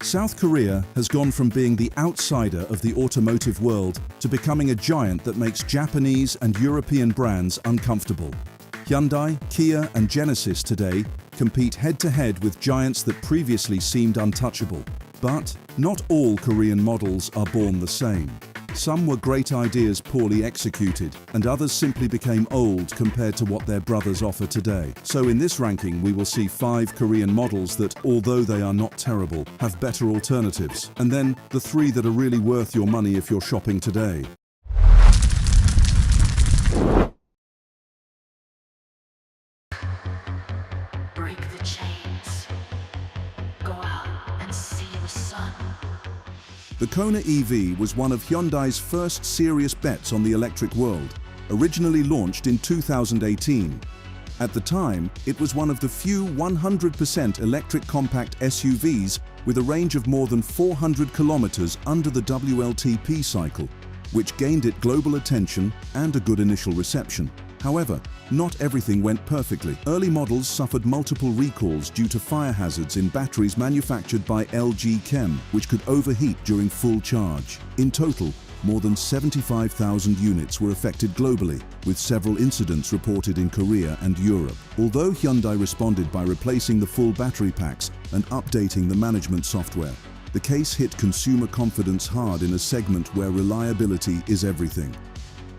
South Korea has gone from being the outsider of the automotive world to becoming a giant that makes Japanese and European brands uncomfortable. Hyundai, Kia and Genesis today compete head-to-head with giants that previously seemed untouchable. But not all Korean models are born the same. Some were great ideas poorly executed, and others simply became old compared to what their brothers offer today. So in this ranking, we will see 5 Korean models that, although they are not terrible, have better alternatives. And then the 3 that are really worth your money if you're shopping today. Break the chains. Go out and see the sun. The Kona EV was one of Hyundai's first serious bets on the electric world, originally launched in 2018. At the time, it was one of the few 100% electric compact SUVs with a range of more than 400 kilometers under the WLTP cycle, which gained it global attention and a good initial reception. However, not everything went perfectly. Early models suffered multiple recalls due to fire hazards in batteries manufactured by LG Chem, which could overheat during full charge. In total, more than 75,000 units were affected globally, with several incidents reported in Korea and Europe. Although Hyundai responded by replacing the full battery packs and updating the management software, the case hit consumer confidence hard in a segment where reliability is everything.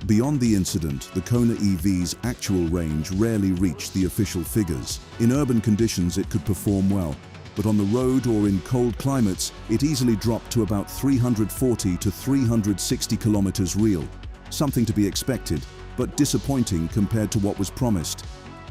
Beyond the incident, the Kona EV's actual range rarely reached the official figures. In urban conditions, it could perform well, but on the road or in cold climates, it easily dropped to about 340 to 360 kilometers real. Something to be expected, but disappointing compared to what was promised.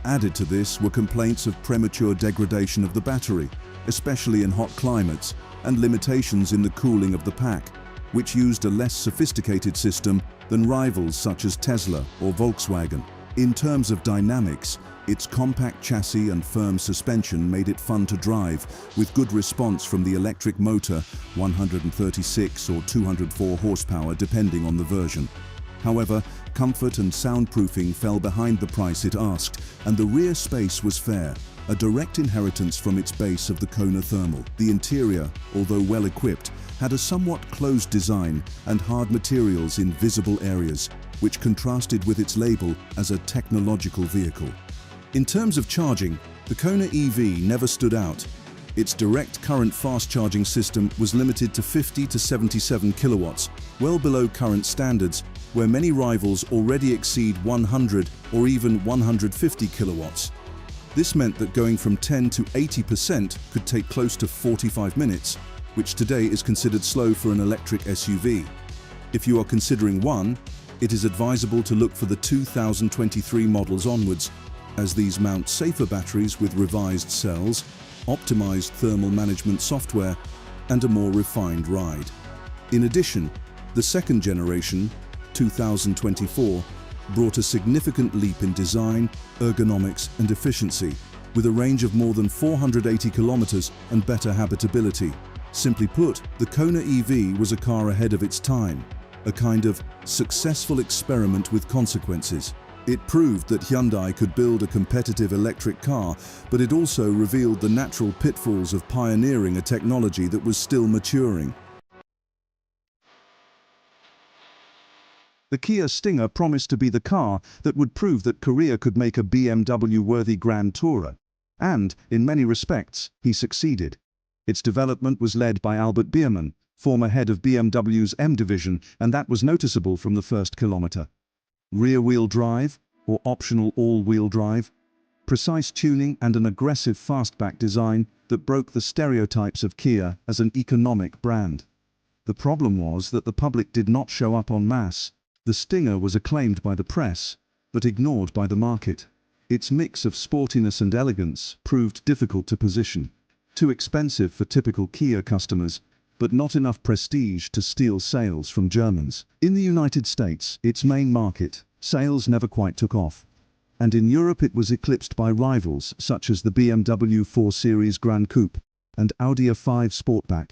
Added to this were complaints of premature degradation of the battery, especially in hot climates, and limitations in the cooling of the pack, which used a less sophisticated system than rivals such as Tesla or Volkswagen. In terms of dynamics, its compact chassis and firm suspension made it fun to drive, with good response from the electric motor, 136 or 204 horsepower depending on the version. However, comfort and soundproofing fell behind the price it asked, and the rear space was fair, a direct inheritance from its base of the Kona Thermal. The interior, although well equipped, had a somewhat closed design and hard materials in visible areas, which contrasted with its label as a technological vehicle. In terms of charging, the Kona EV never stood out. Its direct current fast charging system was limited to 50 to 77 kilowatts, well below current standards, where many rivals already exceed 100 or even 150 kilowatts. This meant that going from 10 to 80% could take close to 45 minutes, which today is considered slow for an electric SUV. If you are considering one, it is advisable to look for the 2023 models onwards, as these mount safer batteries with revised cells, optimized thermal management software, and a more refined ride. In addition, the second generation, 2024, brought a significant leap in design, ergonomics, and efficiency, with a range of more than 480 kilometers and better habitability. Simply put, the Kona EV was a car ahead of its time, a kind of successful experiment with consequences. It proved that Hyundai could build a competitive electric car, but it also revealed the natural pitfalls of pioneering a technology that was still maturing. The Kia Stinger promised to be the car that would prove that Korea could make a BMW-worthy Grand Tourer. And, in many respects, he succeeded. Its development was led by Albert Biermann, former head of BMW's M division, and that was noticeable from the first kilometer. Rear-wheel drive, or optional all-wheel drive, precise tuning and an aggressive fastback design that broke the stereotypes of Kia as an economic brand. The problem was that the public did not show up en masse. The Stinger was acclaimed by the press, but ignored by the market. Its mix of sportiness and elegance proved difficult to position. Too expensive for typical Kia customers, but not enough prestige to steal sales from Germans. In the United States, its main market, sales never quite took off. And in Europe it was eclipsed by rivals such as the BMW 4 Series Gran Coupe and Audi A5 Sportback,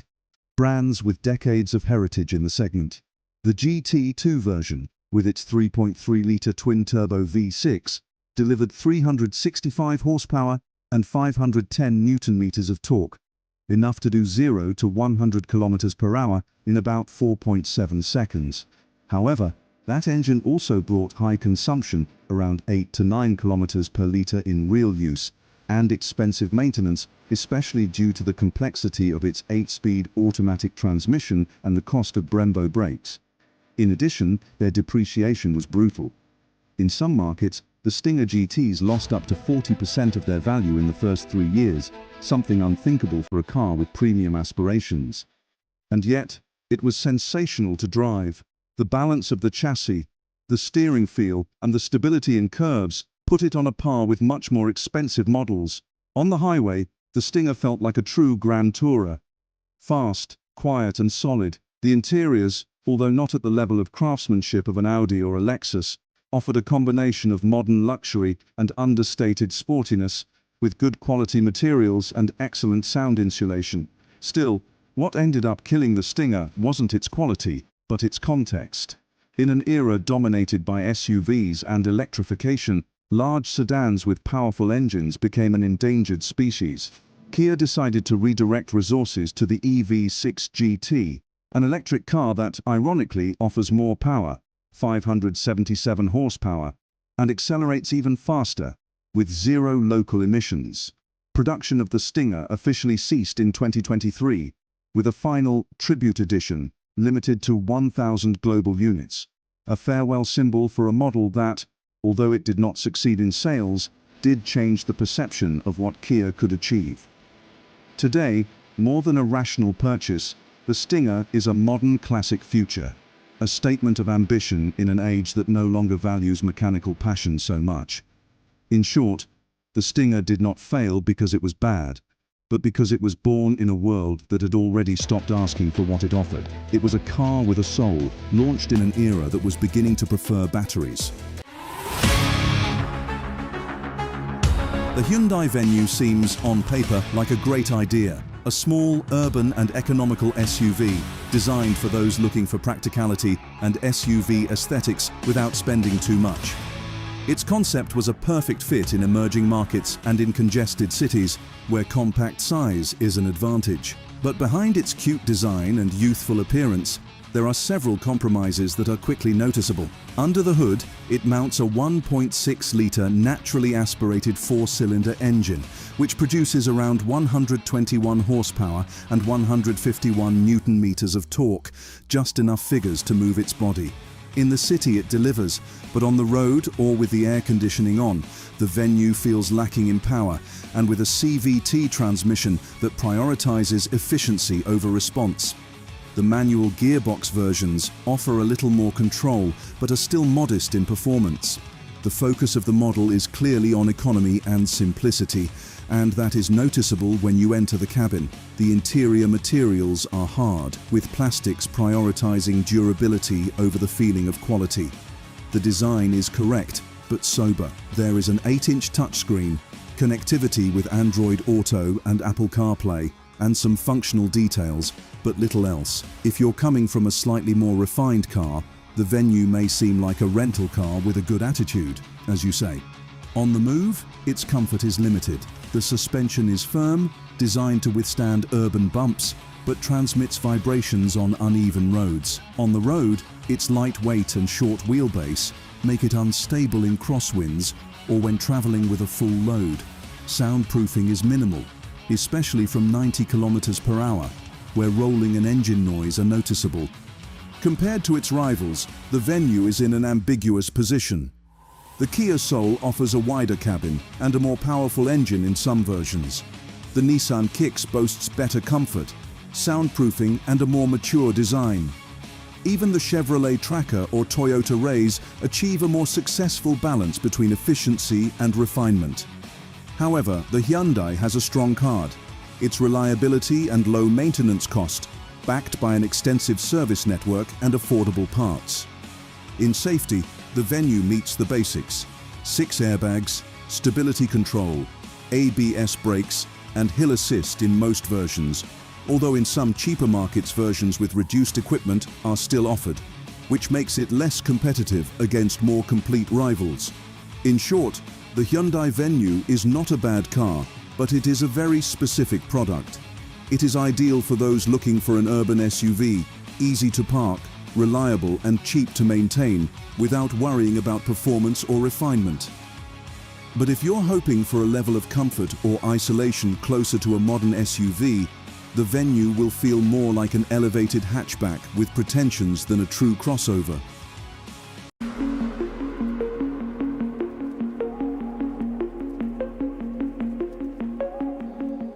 brands with decades of heritage in the segment. The GT2 version, with its 3.3-litre twin-turbo V6, delivered 365 horsepower and 510 Newton-meters of torque, enough to do 0 to 100 kilometers per hour in about 4.7 seconds. However, that engine also brought high consumption, around 8 to 9 kilometers per liter in real use, and expensive maintenance, especially due to the complexity of its 8-speed automatic transmission and the cost of Brembo brakes. In addition, their depreciation was brutal. In some markets, the Stinger GTs lost up to 40% of their value in the first 3 years, something unthinkable for a car with premium aspirations. And yet, it was sensational to drive. The balance of the chassis, the steering feel, and the stability in curves put it on a par with much more expensive models. On the highway, the Stinger felt like a true Grand Tourer. Fast, quiet and solid, the interiors, although not at the level of craftsmanship of an Audi or a Lexus, offered a combination of modern luxury and understated sportiness, with good quality materials and excellent sound insulation. Still, what ended up killing the Stinger wasn't its quality, but its context. In an era dominated by SUVs and electrification, large sedans with powerful engines became an endangered species. Kia decided to redirect resources to the EV6 GT, an electric car that, ironically, offers more power, 577 horsepower, and accelerates even faster, with 0 local emissions. Production of the Stinger officially ceased in 2023, with a final tribute edition limited to 1,000 global units, a farewell symbol for a model that, although it did not succeed in sales, did change the perception of what Kia could achieve. Today, more than a rational purchase, the Stinger is a modern classic future, a statement of ambition in an age that no longer values mechanical passion so much. In short, the Stinger did not fail because it was bad, but because it was born in a world that had already stopped asking for what it offered. It was a car with a soul, launched in an era that was beginning to prefer batteries. The Hyundai Venue seems, on paper, like a great idea. A small, urban and economical SUV, designed for those looking for practicality and SUV aesthetics without spending too much. Its concept was a perfect fit in emerging markets and in congested cities, where compact size is an advantage. But behind its cute design and youthful appearance, there are several compromises that are quickly noticeable. Under the hood, it mounts a 1.6-litre naturally aspirated 4-cylinder engine, which produces around 121 horsepower and 151 newton-meters of torque, just enough figures to move its body. In the city it delivers, but on the road or with the air conditioning on, the Venue feels lacking in power, and with a CVT transmission that prioritizes efficiency over response. The manual gearbox versions offer a little more control, but are still modest in performance. The focus of the model is clearly on economy and simplicity, and that is noticeable when you enter the cabin. The interior materials are hard, with plastics prioritizing durability over the feeling of quality. The design is correct, but sober. There is an 8-inch touchscreen, connectivity with Android Auto and Apple CarPlay, and some functional details, but little else. If you're coming from a slightly more refined car, the Venue may seem like a rental car with a good attitude, as you say. On the move, its comfort is limited. The suspension is firm, designed to withstand urban bumps, but transmits vibrations on uneven roads. On the road, its lightweight and short wheelbase make it unstable in crosswinds or when traveling with a full load. Soundproofing is minimal, especially from 90 kilometers per hour, where rolling and engine noise are noticeable. Compared to its rivals, the Venue is in an ambiguous position. The Kia Soul offers a wider cabin and a more powerful engine in some versions. The Nissan Kicks boasts better comfort, soundproofing and a more mature design. Even the Chevrolet Tracker or Toyota Rays achieve a more successful balance between efficiency and refinement. However, the Hyundai has a strong card. Its reliability and low maintenance cost, backed by an extensive service network and affordable parts. In safety, the Venue meets the basics: 6 airbags, stability control, ABS brakes, and hill assist in most versions, although in some cheaper markets versions with reduced equipment are still offered, which makes it less competitive against more complete rivals. In short, the Hyundai Venue is not a bad car, but it is a very specific product. It is ideal for those looking for an urban SUV, easy to park, reliable and cheap to maintain, without worrying about performance or refinement. But if you're hoping for a level of comfort or isolation closer to a modern SUV, the Venue will feel more like an elevated hatchback with pretensions than a true crossover.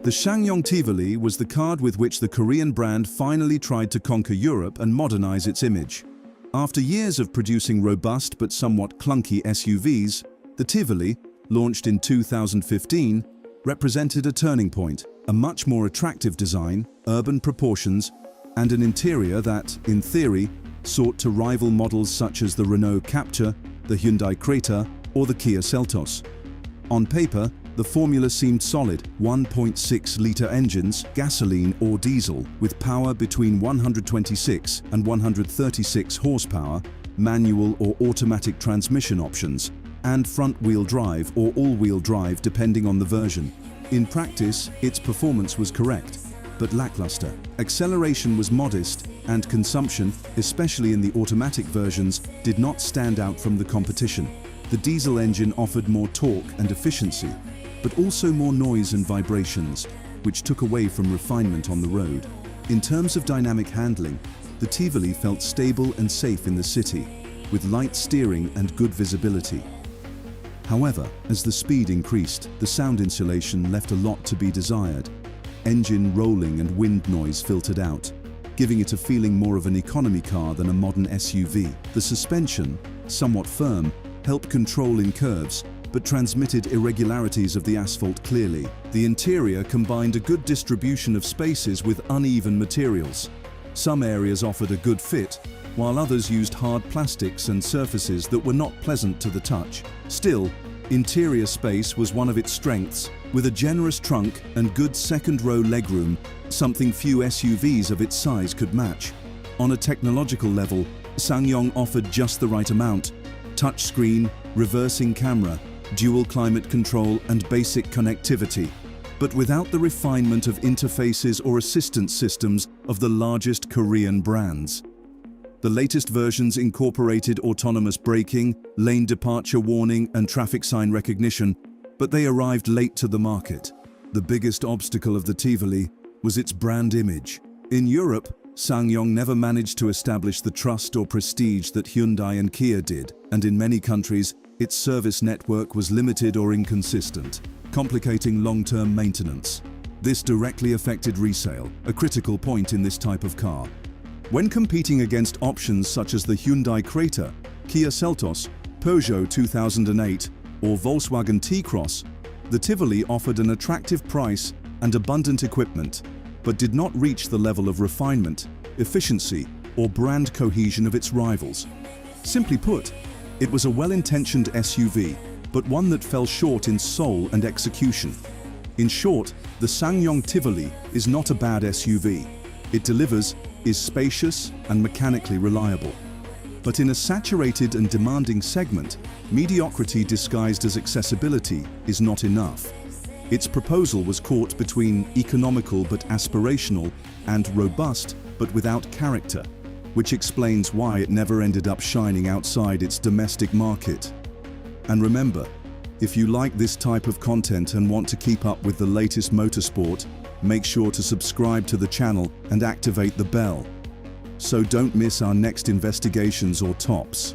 The SsangYong Tivoli was the card with which the Korean brand finally tried to conquer Europe and modernize its image. After years of producing robust but somewhat clunky SUVs, the Tivoli, launched in 2015, represented a turning point, a much more attractive design, urban proportions, and an interior that, in theory, sought to rival models such as the Renault Captur, the Hyundai Creta, or the Kia Seltos. On paper, the formula seemed solid: 1.6-litre engines, gasoline or diesel, with power between 126 and 136 horsepower, manual or automatic transmission options, and front-wheel drive or all-wheel drive depending on the version. In practice, its performance was correct, but lackluster. Acceleration was modest, and consumption, especially in the automatic versions, did not stand out from the competition. The diesel engine offered more torque and efficiency, but also more noise and vibrations, which took away from refinement on the road. In terms of dynamic handling, the Tivoli felt stable and safe in the city, with light steering and good visibility. However, as the speed increased, the sound insulation left a lot to be desired. Engine rolling and wind noise filtered out, giving it a feeling more of an economy car than a modern SUV. The suspension, somewhat firm, helped control in curves, but transmitted irregularities of the asphalt clearly. The interior combined a good distribution of spaces with uneven materials. Some areas offered a good fit, while others used hard plastics and surfaces that were not pleasant to the touch. Still, interior space was one of its strengths, with a generous trunk and good second-row legroom, something few SUVs of its size could match. On a technological level, SsangYong offered just the right amount: touchscreen, reversing camera, dual climate control and basic connectivity, but without the refinement of interfaces or assistance systems of the largest Korean brands. The latest versions incorporated autonomous braking, lane departure warning and traffic sign recognition, but they arrived late to the market. The biggest obstacle of the Tivoli was its brand image. In Europe, SsangYong never managed to establish the trust or prestige that Hyundai and Kia did, and in many countries, its service network was limited or inconsistent, complicating long-term maintenance. This directly affected resale, a critical point in this type of car. When competing against options such as the Hyundai Creta, Kia Seltos, Peugeot 2008, or Volkswagen T-Cross, the Tivoli offered an attractive price and abundant equipment, but did not reach the level of refinement, efficiency, or brand cohesion of its rivals. Simply put, it was a well-intentioned SUV, but one that fell short in soul and execution. In short, the SsangYong Tivoli is not a bad SUV. It delivers, is spacious and mechanically reliable. But in a saturated and demanding segment, mediocrity disguised as accessibility is not enough. Its proposal was caught between economical but aspirational and robust but without character, which explains why it never ended up shining outside its domestic market. And remember, if you like this type of content and want to keep up with the latest motorsport, make sure to subscribe to the channel and activate the bell, so don't miss our next investigations or tops.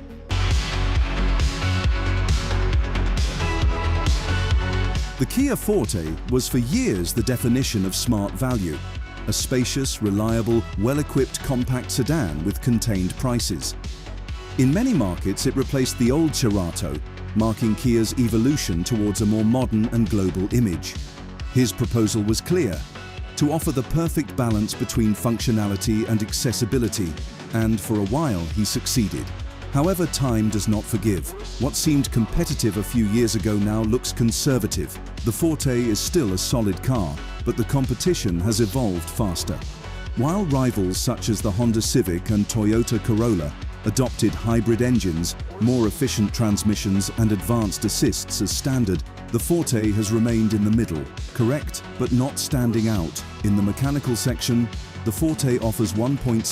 The Kia Forte was for years the definition of smart value, a spacious, reliable, well-equipped compact sedan with contained prices. In many markets, it replaced the old Cerato, marking Kia's evolution towards a more modern and global image. His proposal was clear: to offer the perfect balance between functionality and accessibility, and for a while he succeeded. However, time does not forgive. What seemed competitive a few years ago now looks conservative. The Forte is still a solid car, but the competition has evolved faster. While rivals such as the Honda Civic and Toyota Corolla adopted hybrid engines, more efficient transmissions and advanced assists as standard, The Forte has remained in the middle, correct but not standing out. In the mechanical section, the Forte offers 1.6,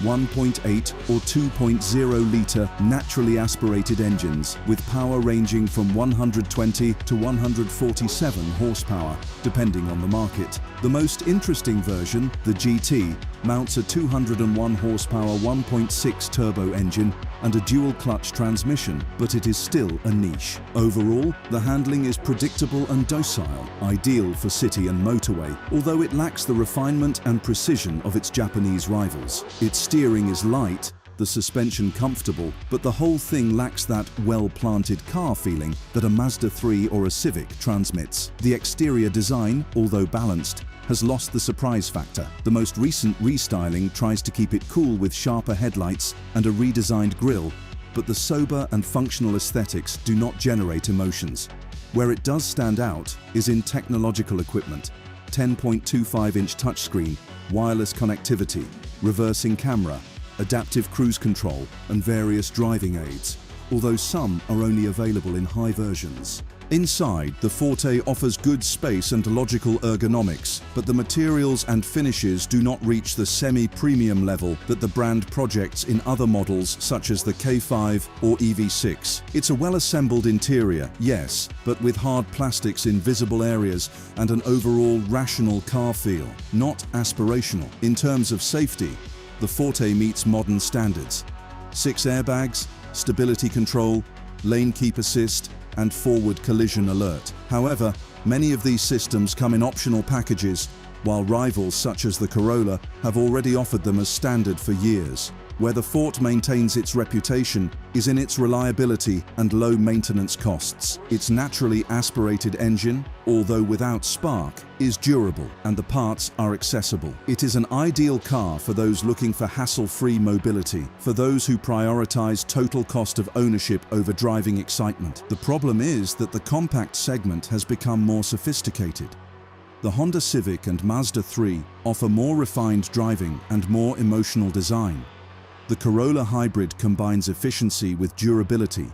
1.8 or 2.0-litre naturally aspirated engines with power ranging from 120 to 147 horsepower, depending on the market. The most interesting version, the GT, mounts a 201 horsepower 1.6 turbo engine and a dual-clutch transmission, but it is still a niche. Overall, the handling is predictable and docile, ideal for city and motorway, although it lacks the refinement and precision of its Japanese rivals. Its steering is light, the suspension comfortable, but the whole thing lacks that well-planted car feeling that a Mazda 3 or a Civic transmits. The exterior design, although balanced, has lost the surprise factor. The most recent restyling tries to keep it cool with sharper headlights and a redesigned grille, but the sober and functional aesthetics do not generate emotions. Where it does stand out is in technological equipment: 10.25-inch touchscreen, wireless connectivity, reversing camera, adaptive cruise control, and various driving aids, although some are only available in high versions. Inside, the Forte offers good space and logical ergonomics, but the materials and finishes do not reach the semi-premium level that the brand projects in other models such as the K5 or EV6. It's a well-assembled interior, yes, but with hard plastics in visible areas and an overall rational car feel, not aspirational. In terms of safety, the Forte meets modern standards. 6 airbags, stability control, lane keep assist, and forward collision alert. However, many of these systems come in optional packages, while rivals such as the Corolla have already offered them as standard for years. Where the Forte maintains its reputation is in its reliability and low maintenance costs. Its naturally aspirated engine, although without spark, is durable and the parts are accessible. It is an ideal car for those looking for hassle-free mobility, for those who prioritize total cost of ownership over driving excitement. The problem is that the compact segment has become more sophisticated. The Honda Civic and Mazda 3 offer more refined driving and more emotional design. The Corolla Hybrid combines efficiency with durability,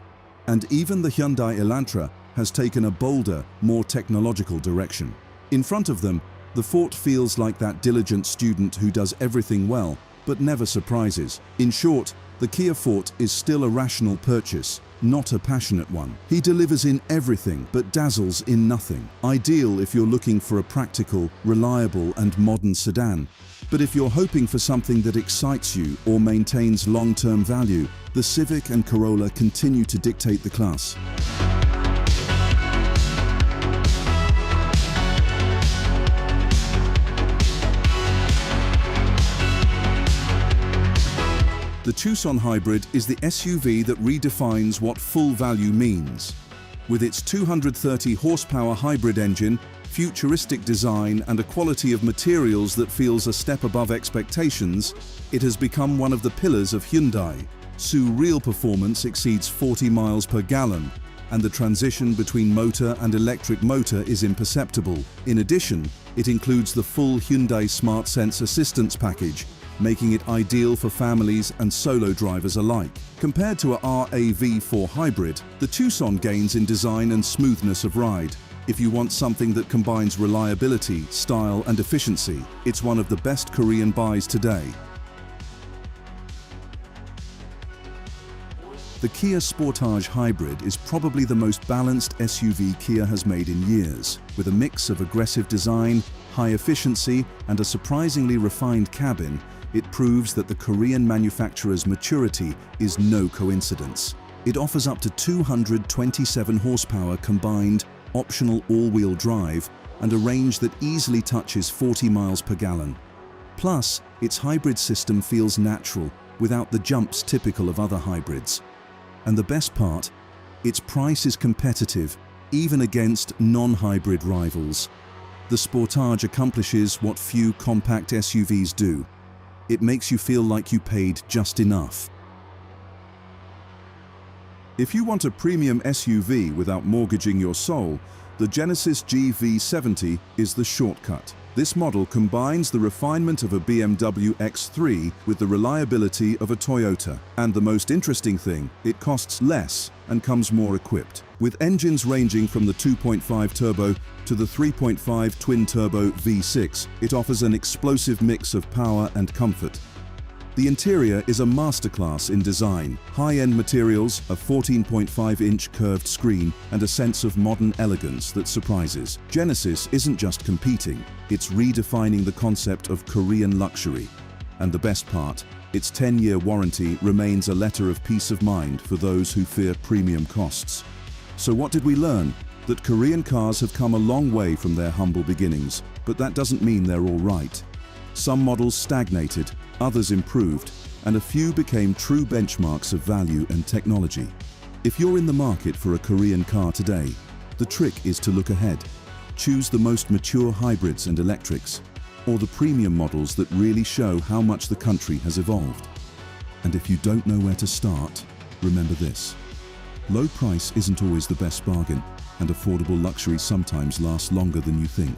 and even the Hyundai Elantra has taken a bolder, more technological direction. In front of them, the Forte feels like that diligent student who does everything well, but never surprises. In short, the Kia Forte is still a rational purchase, not a passionate one. He delivers in everything, but dazzles in nothing. Ideal if you're looking for a practical, reliable, and modern sedan. But if you're hoping for something that excites you or maintains long-term value, the Civic and Corolla continue to dictate the class. The Tucson Hybrid is the SUV that redefines what full value means. With its 230 horsepower hybrid engine, futuristic design, and a quality of materials that feels a step above expectations, it has become one of the pillars of Hyundai. Real performance exceeds 40 miles per gallon, and the transition between motor and electric motor is imperceptible. In addition, it includes the full Hyundai SmartSense assistance package, making it ideal for families and solo drivers alike. Compared to a RAV4 hybrid, the Tucson gains in design and smoothness of ride. If you want something that combines reliability, style, and efficiency, it's one of the best Korean buys today. The Kia Sportage Hybrid is probably the most balanced SUV Kia has made in years. With a mix of aggressive design, high efficiency, and a surprisingly refined cabin, it proves that the Korean manufacturer's maturity is no coincidence. It offers up to 227 horsepower combined, optional all-wheel drive, and a range that easily touches 40 miles per gallon. Plus, its hybrid system feels natural, without the jumps typical of other hybrids. And the best part, its price is competitive, even against non-hybrid rivals. The Sportage accomplishes what few compact SUVs do. It makes you feel like you paid just enough. If you want a premium SUV without mortgaging your soul, the Genesis GV70 is the shortcut. This model combines the refinement of a BMW X3 with the reliability of a Toyota. And the most interesting thing, it costs less and comes more equipped. With engines ranging from the 2.5 turbo to the 3.5 twin-turbo V6, it offers an explosive mix of power and comfort. The interior is a masterclass in design. High-end materials, a 14.5-inch curved screen, and a sense of modern elegance that surprises. Genesis isn't just competing, it's redefining the concept of Korean luxury. And the best part, its 10-year warranty remains a letter of peace of mind for those who fear premium costs. So what did we learn? That Korean cars have come a long way from their humble beginnings, but that doesn't mean they're all right. Some models stagnated, others improved, and a few became true benchmarks of value and technology. If you're in the market for a Korean car today, the trick is to look ahead. Choose the most mature hybrids and electrics, or the premium models that really show how much the country has evolved. And if you don't know where to start, remember this. Low price isn't always the best bargain, and affordable luxury sometimes lasts longer than you think.